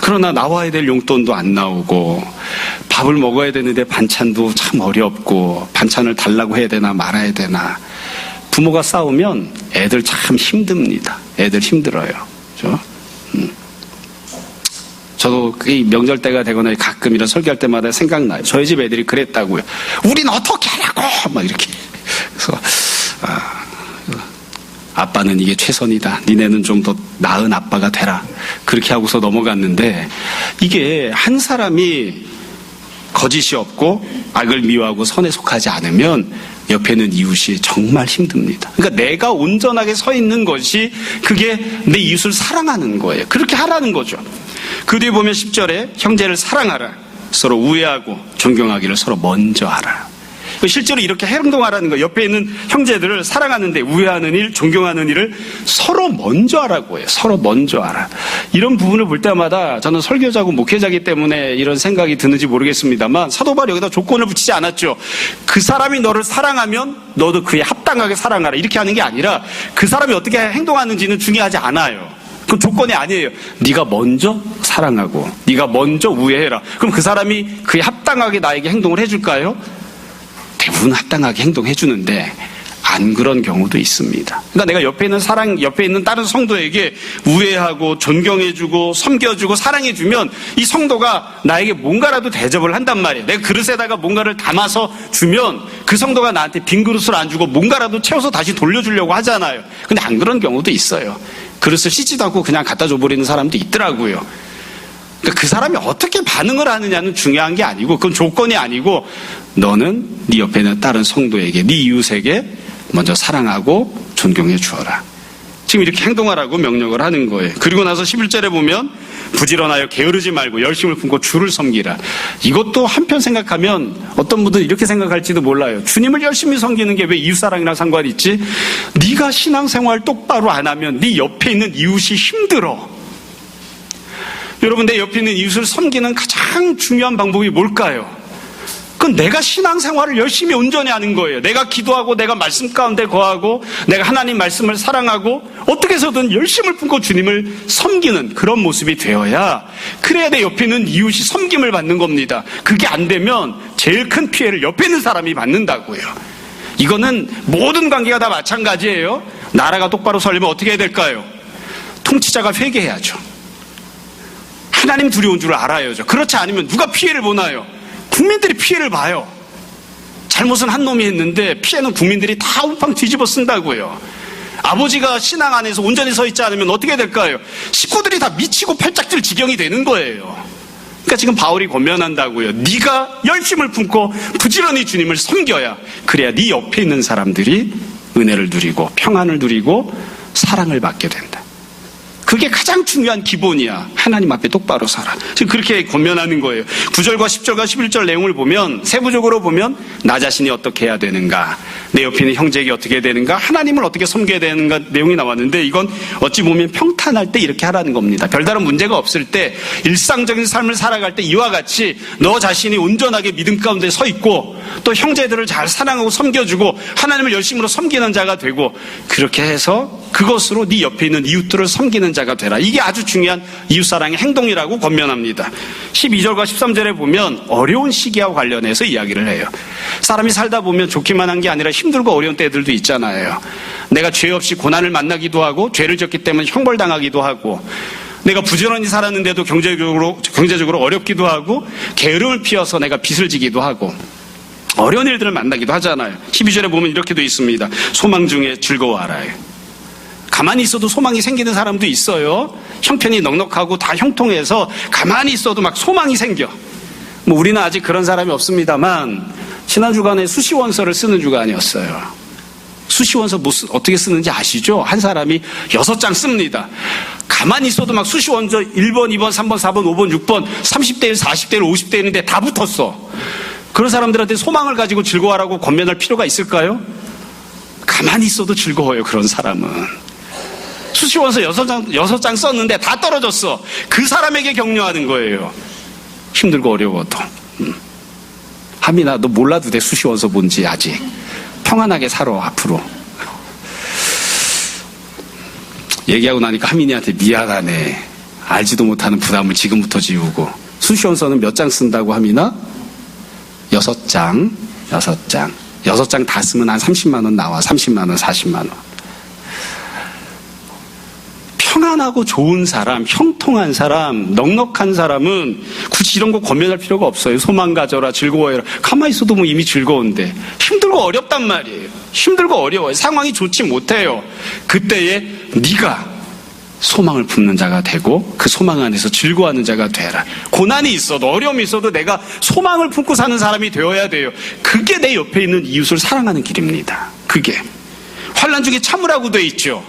그러나 나와야 될 용돈도 안 나오고, 밥을 먹어야 되는데 반찬도 참 어렵고, 반찬을 달라고 해야 되나 말아야 되나, 부모가 싸우면 애들 참 힘듭니다. 애들 힘들어요. 그죠? 저도 이 명절 때가 되거나 가끔 이런 설교할 때마다 생각나요. 저희 집 애들이 그랬다고요. 우린 어떻게 하라고! 막 이렇게. 그래서, 아빠는 이게 최선이다. 니네는 좀 더 나은 아빠가 되라. 그렇게 하고서 넘어갔는데, 이게 한 사람이 거짓이 없고 악을 미워하고 선에 속하지 않으면 옆에 있는 이웃이 정말 힘듭니다. 그러니까 내가 온전하게 서 있는 것이 그게 내 이웃을 사랑하는 거예요. 그렇게 하라는 거죠. 그 뒤에 보면 10절에 형제를 사랑하라. 서로 우애하고 존경하기를 서로 먼저 하라. 실제로 이렇게 행동하라는 거예요. 옆에 있는 형제들을 사랑하는데 우애하는 일, 존경하는 일을 서로 먼저 하라고 해요. 서로 먼저 하라. 이런 부분을 볼 때마다 저는 설교자고 목회자이기 때문에 이런 생각이 드는지 모르겠습니다만 사도 바울이 여기다 조건을 붙이지 않았죠. 그 사람이 너를 사랑하면 너도 그에 합당하게 사랑하라. 이렇게 하는 게 아니라 그 사람이 어떻게 행동하는지는 중요하지 않아요. 그 조건이 아니에요. 네가 먼저 사랑하고 네가 먼저 우애해라. 그럼 그 사람이 그에 합당하게 나에게 행동을 해줄까요? 대부분 합당하게 행동해 주는데 안 그런 경우도 있습니다. 그러니까 내가 옆에 있는 다른 성도에게 우애하고 존경해주고 섬겨주고 사랑해주면 이 성도가 나에게 뭔가라도 대접을 한단 말이에요. 내가 그릇에다가 뭔가를 담아서 주면 그 성도가 나한테 빈 그릇을 안 주고 뭔가라도 채워서 다시 돌려주려고 하잖아요. 근데 안 그런 경우도 있어요. 그릇을 씻지도 않고 그냥 갖다 줘버리는 사람도 있더라고요. 그러니까 그 사람이 어떻게 반응을 하느냐는 중요한 게 아니고 그건 조건이 아니고 너는 네 옆에 있는 다른 성도에게 네 이웃에게 먼저 사랑하고 존경해 주어라. 지금 이렇게 행동하라고 명령을 하는 거예요. 그리고 나서 11절에 보면 부지런하여 게으르지 말고 열심을 품고 주를 섬기라. 이것도 한편 생각하면 어떤 분들은 이렇게 생각할지도 몰라요. 주님을 열심히 섬기는 게 왜 이웃사랑이랑 상관이 있지? 네가 신앙생활 똑바로 안 하면 네 옆에 있는 이웃이 힘들어. 여러분, 내 옆에 있는 이웃을 섬기는 가장 중요한 방법이 뭘까요? 그건 내가 신앙생활을 열심히 온전히 하는 거예요. 내가 기도하고 내가 말씀 가운데 거하고 내가 하나님 말씀을 사랑하고 어떻게 해서든 열심을 품고 주님을 섬기는 그런 모습이 되어야 그래야 내 옆에 있는 이웃이 섬김을 받는 겁니다. 그게 안 되면 제일 큰 피해를 옆에 있는 사람이 받는다고요. 이거는 모든 관계가 다 마찬가지예요. 나라가 똑바로 서려면 어떻게 해야 될까요? 통치자가 회개해야죠. 하나님 두려운 줄 알아야죠. 그렇지 않으면 누가 피해를 보나요? 국민들이 피해를 봐요. 잘못은 한 놈이 했는데 피해는 국민들이 다 우팡 뒤집어 쓴다고요. 아버지가 신앙 안에서 온전히 서 있지 않으면 어떻게 될까요? 식구들이 다 미치고 팔짝질 지경이 되는 거예요. 그러니까 지금 바울이 권면한다고요. 네가 열심을 품고 부지런히 주님을 섬겨야 그래야 네 옆에 있는 사람들이 은혜를 누리고 평안을 누리고 사랑을 받게 된다. 그게 가장 중요한 기본이야. 하나님 앞에 똑바로 살아. 지금 그렇게 권면하는 거예요. 9절과 10절과 11절 내용을 보면 세부적으로 보면 나 자신이 어떻게 해야 되는가, 내 옆에 있는 형제에게 어떻게 해야 되는가, 하나님을 어떻게 섬겨야 되는가 내용이 나왔는데 이건 어찌 보면 평탄할 때 이렇게 하라는 겁니다. 별다른 문제가 없을 때 일상적인 삶을 살아갈 때 이와 같이 너 자신이 온전하게 믿음 가운데 서 있고 또 형제들을 잘 사랑하고 섬겨주고 하나님을 열심으로 섬기는 자가 되고 그렇게 해서 그것으로 네 옆에 있는 이웃들을 섬기는 자가 되라. 이게 아주 중요한 이웃사랑의 행동이라고 권면합니다. 12절과 13절에 보면 어려운 시기와 관련해서 이야기를 해요. 사람이 살다 보면 좋기만 한 게 아니라 힘들고 어려운 때들도 있잖아요. 내가 죄 없이 고난을 만나기도 하고 죄를 졌기 때문에 형벌당하기도 하고 내가 부지런히 살았는데도 경제적으로 어렵기도 하고 게으름을 피워서 내가 빚을 지기도 하고 어려운 일들을 만나기도 하잖아요. 12절에 보면 이렇게 돼 있습니다. 소망 중에 즐거워하라. 가만히 있어도 소망이 생기는 사람도 있어요. 형편이 넉넉하고 다 형통해서 가만히 있어도 막 소망이 생겨. 뭐 우리는 아직 그런 사람이 없습니다만 지난 주간에 수시원서를 쓰는 주간이었어요. 수시원서 어떻게 쓰는지 아시죠? 한 사람이 6장 씁니다. 가만히 있어도 막 수시원서 1번, 2번, 3번, 4번, 5번, 6번, 30대 1, 40대 1, 50대 1인데 다 붙었어. 그런 사람들한테 소망을 가지고 즐거워하라고 권면할 필요가 있을까요? 가만히 있어도 즐거워요, 그런 사람은. 수시원서 6장 썼는데 다 떨어졌어. 그 사람에게 격려하는 거예요. 힘들고 어려워도. 하민아, 너 몰라도 돼. 수시원서 뭔지 아직. 평안하게 살아, 앞으로. 얘기하고 나니까 하민이한테 미안하네. 알지도 못하는 부담을 지금부터 지우고. 수시원서는 몇 장 쓴다고 하민아? 6장. 6장 다 쓰면 한 30만 원 나와. 30만 원, 40만 원. 평안하고 좋은 사람, 형통한 사람, 넉넉한 사람은 굳이 이런 거 권면할 필요가 없어요. 소망 가져라, 즐거워해라. 가만히 있어도 뭐 이미 즐거운데. 힘들고 어렵단 말이에요. 힘들고 어려워요. 상황이 좋지 못해요. 그때에 네가 소망을 품는 자가 되고 그 소망 안에서 즐거워하는 자가 되라. 고난이 있어도 어려움이 있어도 내가 소망을 품고 사는 사람이 되어야 돼요. 그게 내 옆에 있는 이웃을 사랑하는 길입니다. 그게. 환난 중에 참으라고 돼 있죠.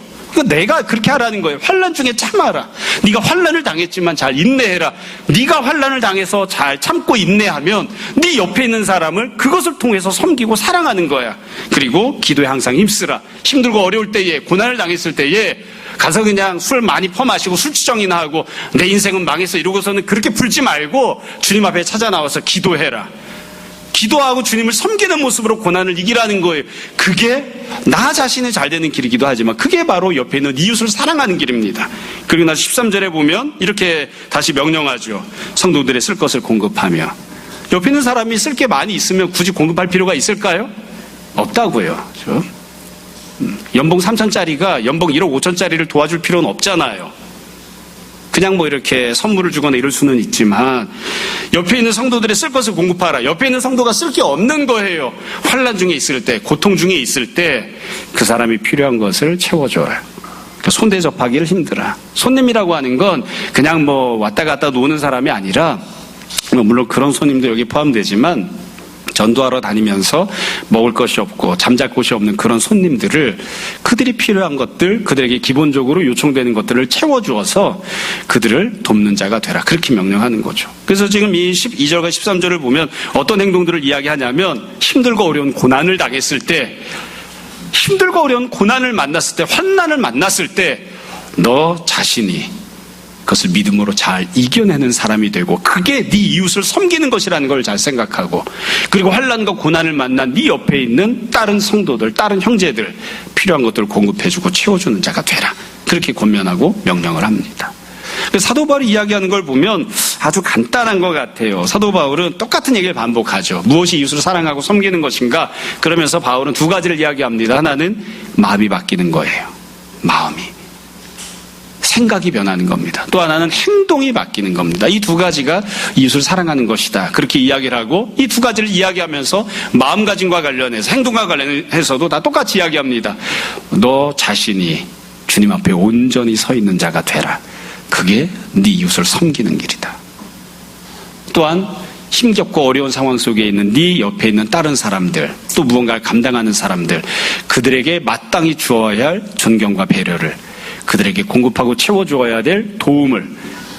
내가 그렇게 하라는 거예요. 환난 중에 참아라. 네가 환난을 당했지만 잘 인내해라. 네가 환난을 당해서 잘 참고 인내하면 네 옆에 있는 사람을 그것을 통해서 섬기고 사랑하는 거야. 그리고 기도에 항상 힘쓰라. 힘들고 어려울 때에, 고난을 당했을 때에 가서 그냥 술 많이 퍼마시고 술취정이나 하고 내 인생은 망했어 이러고서는 그렇게 풀지 말고 주님 앞에 찾아 나와서 기도해라. 기도하고 주님을 섬기는 모습으로 고난을 이기라는 거예요. 그게 나 자신이 잘 되는 길이기도 하지만 그게 바로 옆에 있는 이웃을 사랑하는 길입니다. 그리고 나서 13절에 보면 이렇게 다시 명령하죠. 성도들의 쓸 것을 공급하며. 옆에 있는 사람이 쓸 게 많이 있으면 굳이 공급할 필요가 있을까요? 없다고요. 그렇죠? 연봉 3천짜리가 연봉 1억 5천짜리를 도와줄 필요는 없잖아요. 그냥 뭐 이렇게 선물을 주거나 이럴 수는 있지만 옆에 있는 성도들의 쓸 것을 공급하라. 옆에 있는 성도가 쓸 게 없는 거예요. 환난 중에 있을 때, 고통 중에 있을 때 그 사람이 필요한 것을 채워줘요. 손 대접하기를 힘들어. 손님이라고 하는 건 그냥 뭐 왔다 갔다 노는 사람이 아니라 물론 그런 손님도 여기 포함되지만 전도하러 다니면서 먹을 것이 없고 잠잘 곳이 없는 그런 손님들을 그들이 필요한 것들, 그들에게 기본적으로 요청되는 것들을 채워주어서 그들을 돕는 자가 되라. 그렇게 명령하는 거죠. 그래서 지금 이 12절과 13절을 보면 어떤 행동들을 이야기하냐면 힘들고 어려운 고난을 당했을 때, 힘들고 어려운 고난을 만났을 때, 환난을 만났을 때 너 자신이 그것을 믿음으로 잘 이겨내는 사람이 되고 그게 네 이웃을 섬기는 것이라는 걸 잘 생각하고 그리고 환난과 고난을 만난 네 옆에 있는 다른 성도들, 다른 형제들 필요한 것들을 공급해주고 채워주는 자가 되라. 그렇게 권면하고 명령을 합니다. 사도 바울이 이야기하는 걸 보면 아주 간단한 것 같아요. 사도 바울은 똑같은 얘기를 반복하죠. 무엇이 이웃을 사랑하고 섬기는 것인가? 그러면서 바울은 두 가지를 이야기합니다. 하나는 마음이 바뀌는 거예요. 마음이. 생각이 변하는 겁니다. 또 하나는 행동이 바뀌는 겁니다. 이 두 가지가 이웃을 사랑하는 것이다. 그렇게 이야기를 하고 이 두 가지를 이야기하면서 마음가짐과 관련해서 행동과 관련해서도 다 똑같이 이야기합니다. 너 자신이 주님 앞에 온전히 서 있는 자가 되라. 그게 네 이웃을 섬기는 길이다. 또한 힘겹고 어려운 상황 속에 있는 네 옆에 있는 다른 사람들, 또 무언가를 감당하는 사람들, 그들에게 마땅히 주어야 할 존경과 배려를, 그들에게 공급하고 채워주어야 될 도움을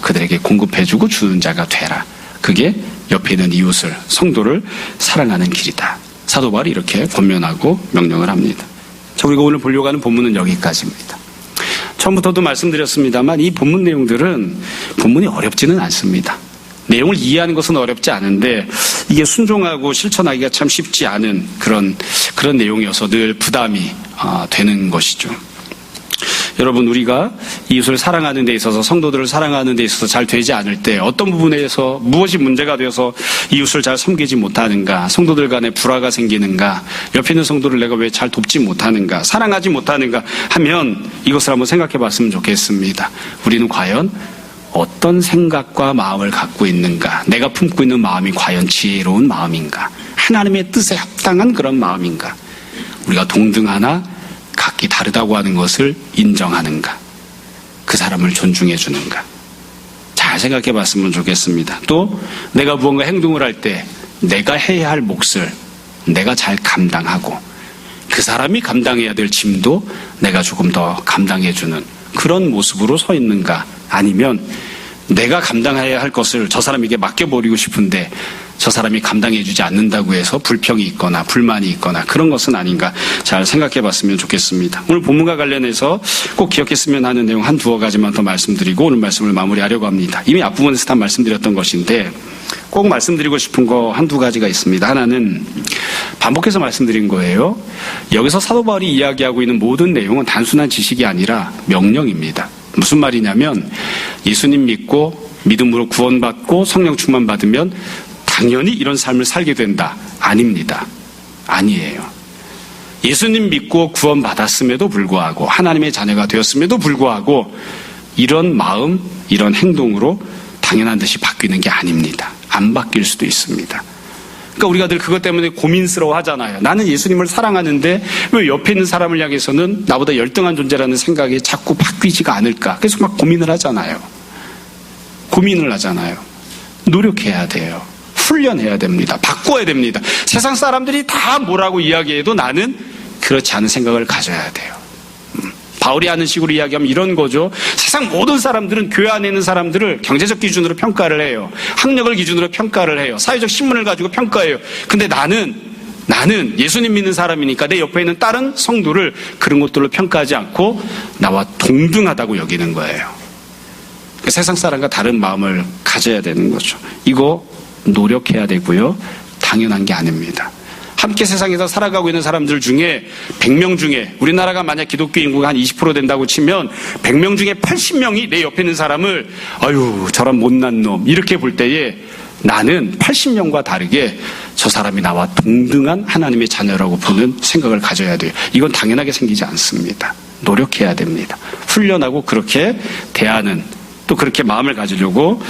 그들에게 공급해주고 주는 자가 되라. 그게 옆에 있는 이웃을, 성도를 사랑하는 길이다. 사도 바울이 이렇게 권면하고 명령을 합니다. 자, 우리가 오늘 보려고 하는 본문은 여기까지입니다. 처음부터도 말씀드렸습니다만 이 본문 내용들은 본문이 어렵지는 않습니다. 내용을 이해하는 것은 어렵지 않은데 이게 순종하고 실천하기가 참 쉽지 않은 그런 내용이어서 늘 부담이 되는 것이죠. 여러분, 우리가 이웃을 사랑하는 데 있어서, 성도들을 사랑하는 데 있어서 잘 되지 않을 때 어떤 부분에서 무엇이 문제가 되어서 이웃을 잘 섬기지 못하는가, 성도들 간에 불화가 생기는가, 옆에 있는 성도를 내가 왜 잘 돕지 못하는가, 사랑하지 못하는가 하면 이것을 한번 생각해 봤으면 좋겠습니다. 우리는 과연 어떤 생각과 마음을 갖고 있는가, 내가 품고 있는 마음이 과연 지혜로운 마음인가, 하나님의 뜻에 합당한 그런 마음인가, 우리가 동등하나 각기 다르다고 하는 것을 인정하는가, 그 사람을 존중해 주는가, 잘 생각해 봤으면 좋겠습니다. 또 내가 무언가 행동을 할 때 내가 해야 할 몫을 내가 잘 감당하고 그 사람이 감당해야 될 짐도 내가 조금 더 감당해 주는 그런 모습으로 서 있는가, 아니면 내가 감당해야 할 것을 저 사람에게 맡겨버리고 싶은데 저 사람이 감당해주지 않는다고 해서 불평이 있거나 불만이 있거나 그런 것은 아닌가 잘 생각해 봤으면 좋겠습니다. 오늘 본문과 관련해서 꼭 기억했으면 하는 내용 한 두어 가지만 더 말씀드리고 오늘 말씀을 마무리하려고 합니다. 이미 앞부분에서 다 말씀드렸던 것인데 꼭 말씀드리고 싶은 거 한두 가지가 있습니다. 하나는 반복해서 말씀드린 거예요. 여기서 사도 바울이 이야기하고 있는 모든 내용은 단순한 지식이 아니라 명령입니다. 무슨 말이냐면 예수님 믿고 믿음으로 구원받고 성령 충만 받으면 당연히 이런 삶을 살게 된다. 아닙니다. 아니에요. 예수님 믿고 구원받았음에도 불구하고 하나님의 자녀가 되었음에도 불구하고 이런 마음, 이런 행동으로 당연한 듯이 바뀌는 게 아닙니다. 안 바뀔 수도 있습니다. 그러니까 우리가 늘 그것 때문에 고민스러워 하잖아요. 나는 예수님을 사랑하는데 왜 옆에 있는 사람을 향해서는 나보다 열등한 존재라는 생각이 자꾸 바뀌지가 않을까. 그래서 막 고민을 하잖아요. 노력해야 돼요. 훈련해야 됩니다. 바꿔야 됩니다. 세상 사람들이 다 뭐라고 이야기해도 나는 그렇지 않은 생각을 가져야 돼요. 바울이 하는 식으로 이야기하면 이런 거죠. 세상 모든 사람들은 교회 안에 있는 사람들을 경제적 기준으로 평가를 해요. 학력을 기준으로 평가를 해요. 사회적 신분을 가지고 평가해요. 근데 나는 예수님 믿는 사람이니까 내 옆에 있는 다른 성도를 그런 것들로 평가하지 않고 나와 동등하다고 여기는 거예요. 세상 사람과 다른 마음을 가져야 되는 거죠. 이거 노력해야 되고요. 당연한 게 아닙니다. 함께 세상에서 살아가고 있는 사람들 중에 100명 중에 우리나라가 만약 기독교 인구가 한 20% 된다고 치면 100명 중에 80명이 내 옆에 있는 사람을 아유 저런 못난 놈 이렇게 볼 때에 나는 80명과 다르게 저 사람이 나와 동등한 하나님의 자녀라고 보는 생각을 가져야 돼요. 이건 당연하게 생기지 않습니다. 노력해야 됩니다. 훈련하고 그렇게 대하는 또 그렇게 마음을 가지려고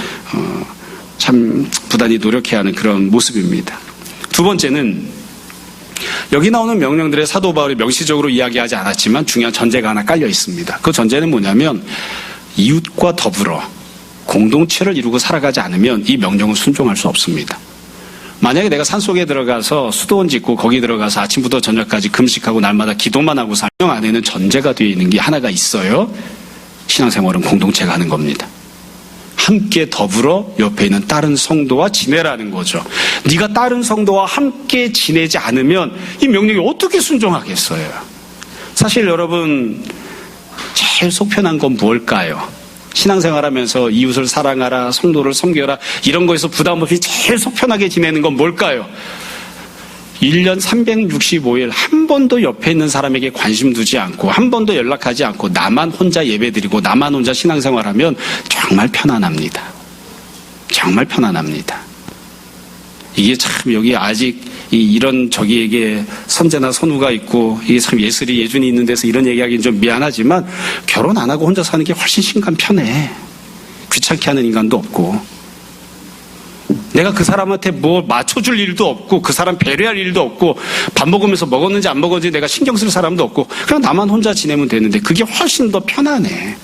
참 부단히 노력해야 하는 그런 모습입니다. 두 번째는 여기 나오는 명령들의 사도 바울이 명시적으로 이야기하지 않았지만 중요한 전제가 하나 깔려 있습니다. 그 전제는 뭐냐면 이웃과 더불어 공동체를 이루고 살아가지 않으면 이 명령은 순종할 수 없습니다. 만약에 내가 산속에 들어가서 수도원 짓고 거기 들어가서 아침부터 저녁까지 금식하고 날마다 기도만 하고 살면 안에는 전제가 되어 있는 게 하나가 있어요. 신앙생활은 공동체가 하는 겁니다. 함께 더불어 옆에 있는 다른 성도와 지내라는 거죠. 네가 다른 성도와 함께 지내지 않으면 이 명령이 어떻게 순종하겠어요? 사실 여러분 제일 속편한 건 무엇일까요? 신앙생활하면서 이웃을 사랑하라, 성도를 섬겨라 이런 거에서 부담 없이 제일 속편하게 지내는 건 뭘까요? 1년 365일 한 번도 옆에 있는 사람에게 관심 두지 않고 한 번도 연락하지 않고 나만 혼자 예배드리고 나만 혼자 신앙생활하면 정말 편안합니다. 정말 편안합니다. 이게 참 여기 아직 이런 저기에게 선제나 선우가 있고 이게 참 예슬이 예준이 있는 데서 이런 얘기하기는 좀 미안하지만 결혼 안 하고 혼자 사는 게 훨씬 신간 편해. 귀찮게 하는 인간도 없고 내가 그 사람한테 뭐 맞춰줄 일도 없고 그 사람 배려할 일도 없고 밥 먹으면서 먹었는지 안 먹었는지 내가 신경 쓸 사람도 없고 그냥 나만 혼자 지내면 되는데 그게 훨씬 더 편하네.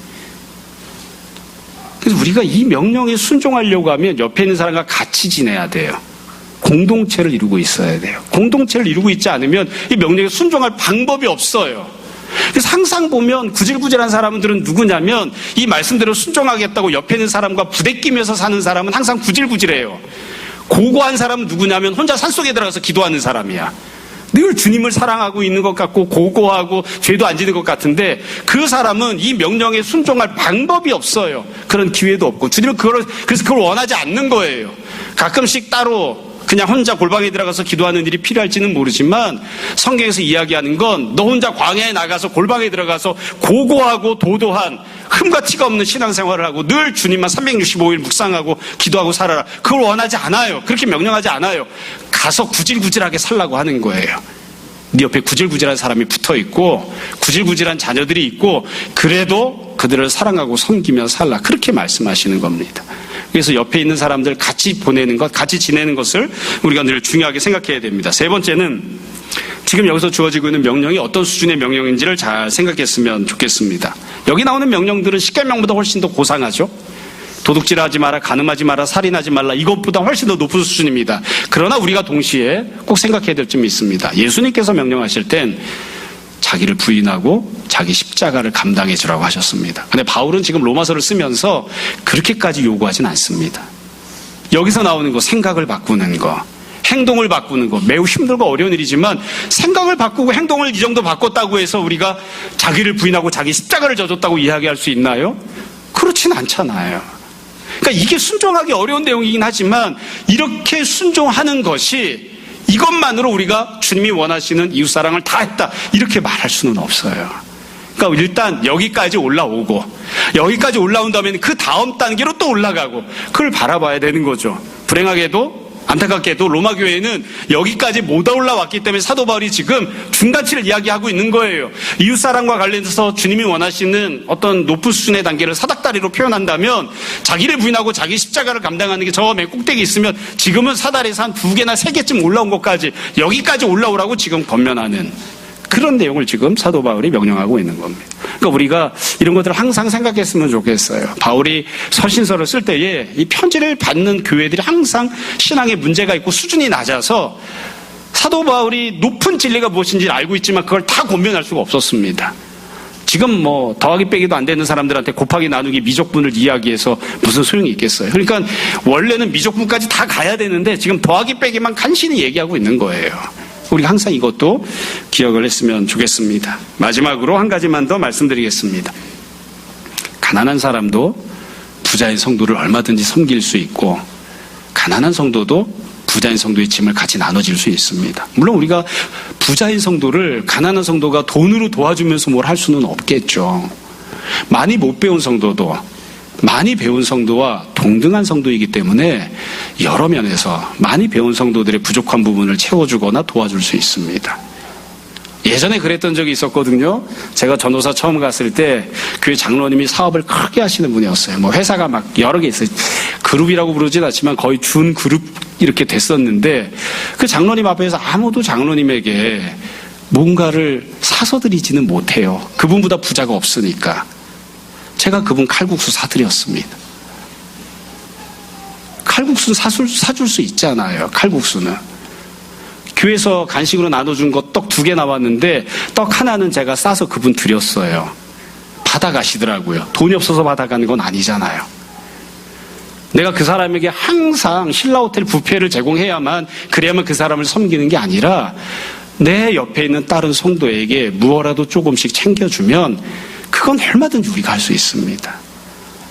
그래서 우리가 이 명령에 순종하려고 하면 옆에 있는 사람과 같이 지내야 돼요. 공동체를 이루고 있어야 돼요. 공동체를 이루고 있지 않으면 이 명령에 순종할 방법이 없어요. 그래서 항상 보면 구질구질한 사람들은 누구냐면 이 말씀대로 순종하겠다고 옆에 있는 사람과 부대끼면서 사는 사람은 항상 구질구질해요. 고고한 사람은 누구냐면 혼자 산속에 들어가서 기도하는 사람이야. 늘 주님을 사랑하고 있는 것 같고 고고하고 죄도 안 지는 것 같은데 그 사람은 이 명령에 순종할 방법이 없어요. 그런 기회도 없고 주님은 그래서 그걸 원하지 않는 거예요. 가끔씩 따로 그냥 혼자 골방에 들어가서 기도하는 일이 필요할지는 모르지만 성경에서 이야기하는 건 너 혼자 광야에 나가서 골방에 들어가서 고고하고 도도한 흠과 티가 없는 신앙생활을 하고 늘 주님만 365일 묵상하고 기도하고 살아라. 그걸 원하지 않아요. 그렇게 명령하지 않아요. 가서 구질구질하게 살라고 하는 거예요. 네 옆에 구질구질한 사람이 붙어있고 구질구질한 자녀들이 있고 그래도 그들을 사랑하고 섬기며 살라. 그렇게 말씀하시는 겁니다. 그래서 옆에 있는 사람들 같이 보내는 것, 같이 지내는 것을 우리가 늘 중요하게 생각해야 됩니다. 세 번째는 지금 여기서 주어지고 있는 명령이 어떤 수준의 명령인지를 잘 생각했으면 좋겠습니다. 여기 나오는 명령들은 십계명보다 훨씬 더 고상하죠. 도둑질하지 마라, 간음하지 마라, 살인하지 말라 이것보다 훨씬 더 높은 수준입니다. 그러나 우리가 동시에 꼭 생각해야 될 점이 있습니다. 예수님께서 명령하실 땐 자기를 부인하고 자기 십자가를 감당해 주라고 하셨습니다. 근데 바울은 지금 로마서를 쓰면서 그렇게까지 요구하진 않습니다. 여기서 나오는 거 생각을 바꾸는 거, 행동을 바꾸는 거 매우 힘들고 어려운 일이지만 생각을 바꾸고 행동을 이 정도 바꿨다고 해서 우리가 자기를 부인하고 자기 십자가를 져줬다고 이야기할 수 있나요? 그렇진 않잖아요. 그러니까 이게 순종하기 어려운 내용이긴 하지만 이렇게 순종하는 것이 이것만으로 우리가 주님이 원하시는 이웃사랑을 다 했다 이렇게 말할 수는 없어요. 그러니까 일단 여기까지 올라오고 여기까지 올라온 다음에는 그 다음 단계로 또 올라가고 그걸 바라봐야 되는 거죠. 불행하게도 안타깝게도 로마 교회는 여기까지 못 올라왔기 때문에 사도 바울이 지금 중간치를 이야기하고 있는 거예요. 이웃사랑과 관련해서 주님이 원하시는 어떤 높은 수준의 단계를 사닥다리로 표현한다면 자기를 부인하고 자기 십자가를 감당하는 게 저 맨 꼭대기 있으면 지금은 사다리에서 한 2개나 3개쯤 올라온 것까지 여기까지 올라오라고 지금 권면하는 그런 내용을 지금 사도 바울이 명령하고 있는 겁니다. 그러니까 우리가 이런 것들을 항상 생각했으면 좋겠어요. 바울이 서신서를 쓸 때에 이 편지를 받는 교회들이 항상 신앙에 문제가 있고 수준이 낮아서 사도 바울이 높은 진리가 무엇인지 알고 있지만 그걸 다 권면할 수가 없었습니다. 지금 뭐 더하기 빼기도 안 되는 사람들한테 곱하기 나누기 미적분을 이야기해서 무슨 소용이 있겠어요. 그러니까 원래는 미적분까지 다 가야 되는데 지금 더하기 빼기만 간신히 얘기하고 있는 거예요. 우리가 항상 이것도 기억을 했으면 좋겠습니다. 마지막으로 한 가지만 더 말씀드리겠습니다. 가난한 사람도 부자인 성도를 얼마든지 섬길 수 있고 가난한 성도도 부자인 성도의 짐을 같이 나눠질 수 있습니다. 물론 우리가 부자인 성도를 가난한 성도가 돈으로 도와주면서 뭘 할 수는 없겠죠. 많이 못 배운 성도도 많이 배운 성도와 동등한 성도이기 때문에 여러 면에서 많이 배운 성도들의 부족한 부분을 채워주거나 도와줄 수 있습니다. 예전에 그랬던 적이 있었거든요. 제가 전도사 처음 갔을 때 교회 장로님이 사업을 크게 하시는 분이었어요. 뭐 회사가 막 여러 개 있어요. 그룹이라고 부르진 않지만 거의 준 그룹 이렇게 됐었는데 그 장로님 앞에서 아무도 장로님에게 뭔가를 사서 드리지는 못해요. 그분보다 부자가 없으니까. 제가 그분 칼국수 사드렸습니다. 칼국수는 사줄 수 있잖아요. 칼국수는. 교회에서 간식으로 나눠준 거 떡 2개 나왔는데 떡 하나는 제가 싸서 그분 드렸어요. 받아가시더라고요. 돈이 없어서 받아가는 건 아니잖아요. 내가 그 사람에게 항상 신라호텔 뷔페를 제공해야만 그래야만 그 사람을 섬기는 게 아니라 내 옆에 있는 다른 성도에게 무엇라도 조금씩 챙겨주면 그건 얼마든지 우리가 할 수 있습니다.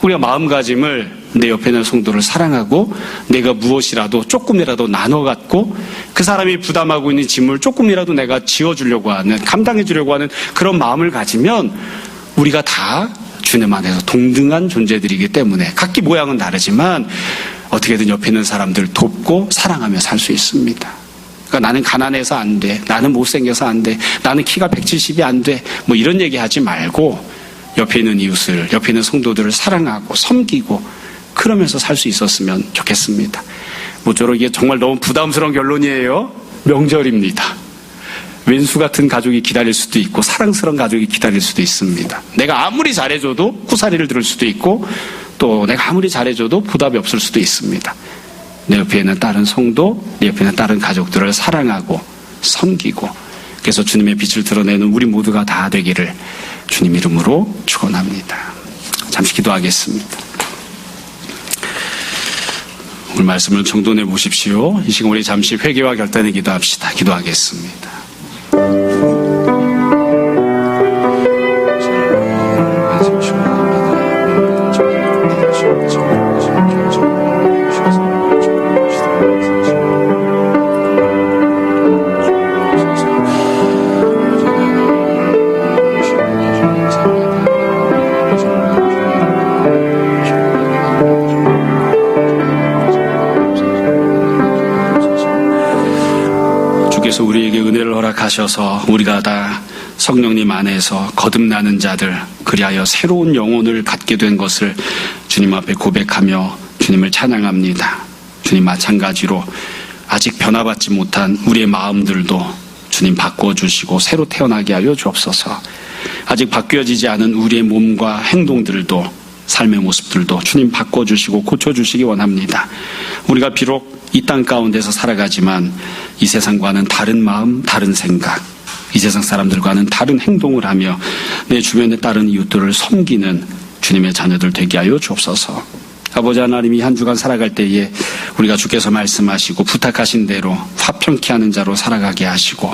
우리가 마음가짐을 내 옆에 있는 성도를 사랑하고 내가 무엇이라도 조금이라도 나눠 갖고 그 사람이 부담하고 있는 짐을 조금이라도 내가 지어주려고 하는, 감당해 주려고 하는 그런 마음을 가지면 우리가 다 주님 안에서 동등한 존재들이기 때문에 각기 모양은 다르지만 어떻게든 옆에 있는 사람들 돕고 사랑하며 살 수 있습니다. 그러니까 나는 가난해서 안 돼, 나는 못생겨서 안 돼, 나는 키가 170이 안 돼, 뭐 이런 얘기 하지 말고 옆에 있는 이웃을, 옆에 있는 성도들을 사랑하고 섬기고 그러면서 살 수 있었으면 좋겠습니다. 모쪼록 이게 정말 너무 부담스러운 결론이에요. 명절입니다. 왼수 같은 가족이 기다릴 수도 있고 사랑스러운 가족이 기다릴 수도 있습니다. 내가 아무리 잘해줘도 쿠사리를 들을 수도 있고 또 내가 아무리 잘해줘도 보답이 없을 수도 있습니다. 내 옆에 있는 다른 성도, 내 옆에 있는 다른 가족들을 사랑하고 섬기고 그래서 주님의 빛을 드러내는 우리 모두가 다 되기를 주님 이름으로 축원합니다. 잠시 기도하겠습니다. 오늘 말씀을 정돈해 보십시오. 이 시간 우리 잠시 회개와 결단의 기도합시다. 기도하겠습니다. 주께서 우리에게 은혜를 허락하셔서 우리가 다 성령님 안에서 거듭나는 자들, 그리하여 새로운 영혼을 갖게 된 것을 주님 앞에 고백하며 주님을 찬양합니다. 주님, 마찬가지로 아직 변화받지 못한 우리의 마음들도 주님 바꿔주시고 새로 태어나게 하여 주옵소서. 아직 바뀌어지지 않은 우리의 몸과 행동들도, 삶의 모습들도 주님 바꿔주시고 고쳐주시기 원합니다. 우리가 비록 이 땅 가운데서 살아가지만 이 세상과는 다른 마음, 다른 생각, 이 세상 사람들과는 다른 행동을 하며 내 주변의 다른 이웃들을 섬기는 주님의 자녀들 되게 하여 주옵소서. 아버지 하나님이 한 주간 살아갈 때에 우리가 주께서 말씀하시고 부탁하신 대로 화평케 하는 자로 살아가게 하시고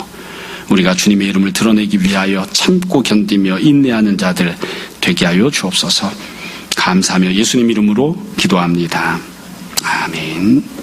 우리가 주님의 이름을 드러내기 위하여 참고 견디며 인내하는 자들 되게 하여 주옵소서. 감사하며 예수님 이름으로 기도합니다. 아멘.